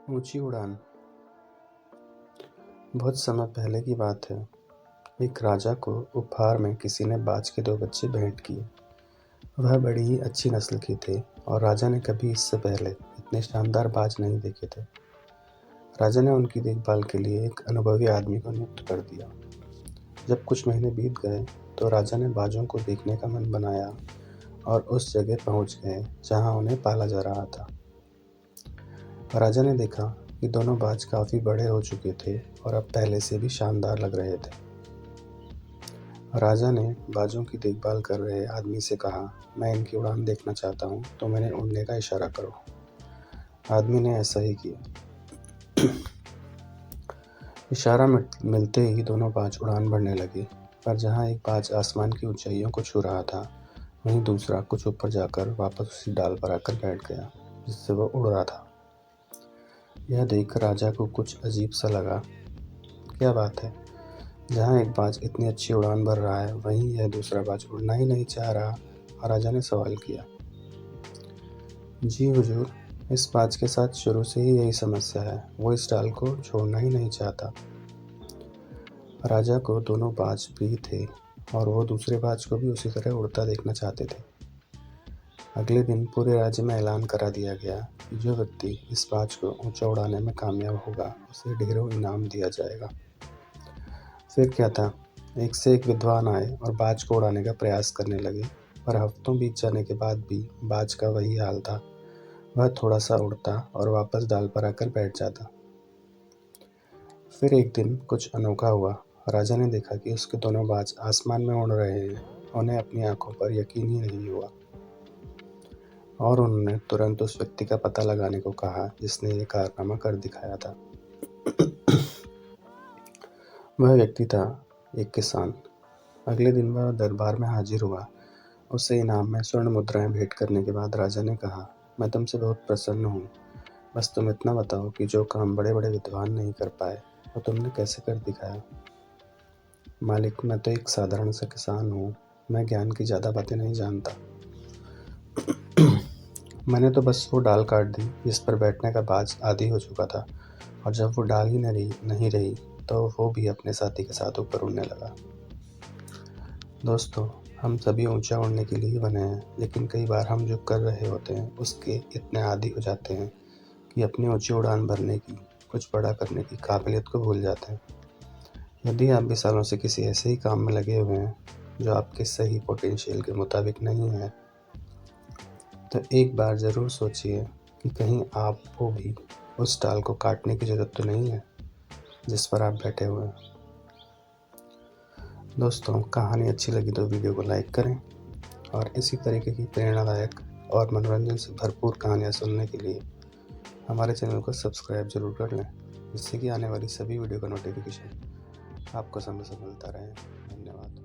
ऊंची उड़ान। बहुत समय पहले की बात है। एक राजा को उपहार में किसी ने बाज के 2 बच्चे भेंट किए। वह बड़ी ही अच्छी नस्ल के थे और राजा ने कभी इससे पहले इतने शानदार बाज नहीं देखे थे। राजा ने उनकी देखभाल के लिए एक अनुभवी आदमी को नियुक्त कर दिया। जब कुछ महीने बीत गए तो राजा ने बाजों को देखने का मन बनाया और उस जगह पहुंच गए जहां उन्हें पाला जा रहा था। राजा ने देखा कि दोनों बाज काफी बड़े हो चुके थे और अब पहले से भी शानदार लग रहे थे। राजा ने बाजों की देखभाल कर रहे आदमी से कहा, मैं इनकी उड़ान देखना चाहता हूँ, तो मैंने उड़ने का इशारा करो। आदमी ने ऐसा ही किया। इशारा मिलते ही दोनों बाज उड़ान भरने लगे, पर जहाँ एक बाज आसमान की ऊंचाइयों को छू रहा था, वहीं दूसरा कुछ ऊपर जाकर वापस उसी डाल पर आकर बैठ गया जिससे वह उड़ रहा था। यह देखकर राजा को कुछ अजीब सा लगा। क्या बात है, जहाँ एक बाज इतनी अच्छी उड़ान भर रहा है, वहीं यह दूसरा बाज उड़ना ही नहीं चाह रहा। राजा ने सवाल किया, जी हुजूर, इस बाज के साथ शुरू से ही यही समस्या है, वो इस डाल को छोड़ना ही नहीं चाहता। राजा को दोनों बाज प्रिय थे और वो दूसरे बाज को भी उसी तरह उड़ता देखना चाहते थे। अगले दिन पूरे राज्य में ऐलान करा दिया गया कि जो व्यक्ति इस बाज को ऊंचा उड़ाने में कामयाब होगा, उसे ढेरों इनाम दिया जाएगा। फिर क्या था, एक से एक विद्वान आए और बाज को उड़ाने का प्रयास करने लगे, पर हफ्तों बीत जाने के बाद भी बाज का वही हाल था। वह थोड़ा सा उड़ता और वापस डाल पर आकर बैठ जाता। फिर एक दिन कुछ अनोखा हुआ। राजा ने देखा कि उसके दोनों बाज आसमान में उड़ रहे हैं। उन्हें अपनी आंखों पर यकीन ही नहीं हुआ और उन्होंने तुरंत उस व्यक्ति का पता लगाने को कहा जिसने ये कारनामा कर दिखाया था। वह व्यक्ति था एक किसान। अगले दिन वह दरबार में हाजिर हुआ। उसे इनाम में स्वर्ण मुद्राएं भेंट करने के बाद राजा ने कहा, मैं तुमसे बहुत प्रसन्न हूँ। बस तुम इतना बताओ कि जो काम बड़े बड़े विद्वान नहीं कर पाए, वो तुमने कैसे कर दिखाया। मालिक, मैं तो एक साधारण सा किसान हूँ। मैं ज्ञान की ज़्यादा बातें नहीं जानता। मैंने तो बस वो डाल काट दी जिस पर बैठने का बाज आदी हो चुका था, और जब वो डाल ही नहीं रही तो वो भी अपने साथी के साथ ऊपर उड़ने लगा। दोस्तों, हम सभी ऊंचा उड़ने के लिए ही बने हैं, लेकिन कई बार हम जो कर रहे होते हैं उसके इतने आदी हो जाते हैं कि अपनी ऊंची उड़ान भरने की, कुछ बड़ा करने की काबिलियत को भूल जाते हैं। यदि आप भी सालों से किसी ऐसे ही काम में लगे हुए हैं जो आपके सही पोटेंशियल के मुताबिक नहीं है, तो एक बार ज़रूर सोचिए कि कहीं आपको भी उस डाल को काटने की ज़रूरत तो नहीं है जिस पर आप बैठे हुए हैं। दोस्तों, कहानी अच्छी लगी तो वीडियो को लाइक करें और इसी तरीके की प्रेरणादायक और मनोरंजन से भरपूर कहानियाँ सुनने के लिए हमारे चैनल को सब्सक्राइब जरूर कर लें, जिससे कि आने वाली सभी वीडियो का नोटिफिकेशन आपको समय से मिलता रहे। धन्यवाद।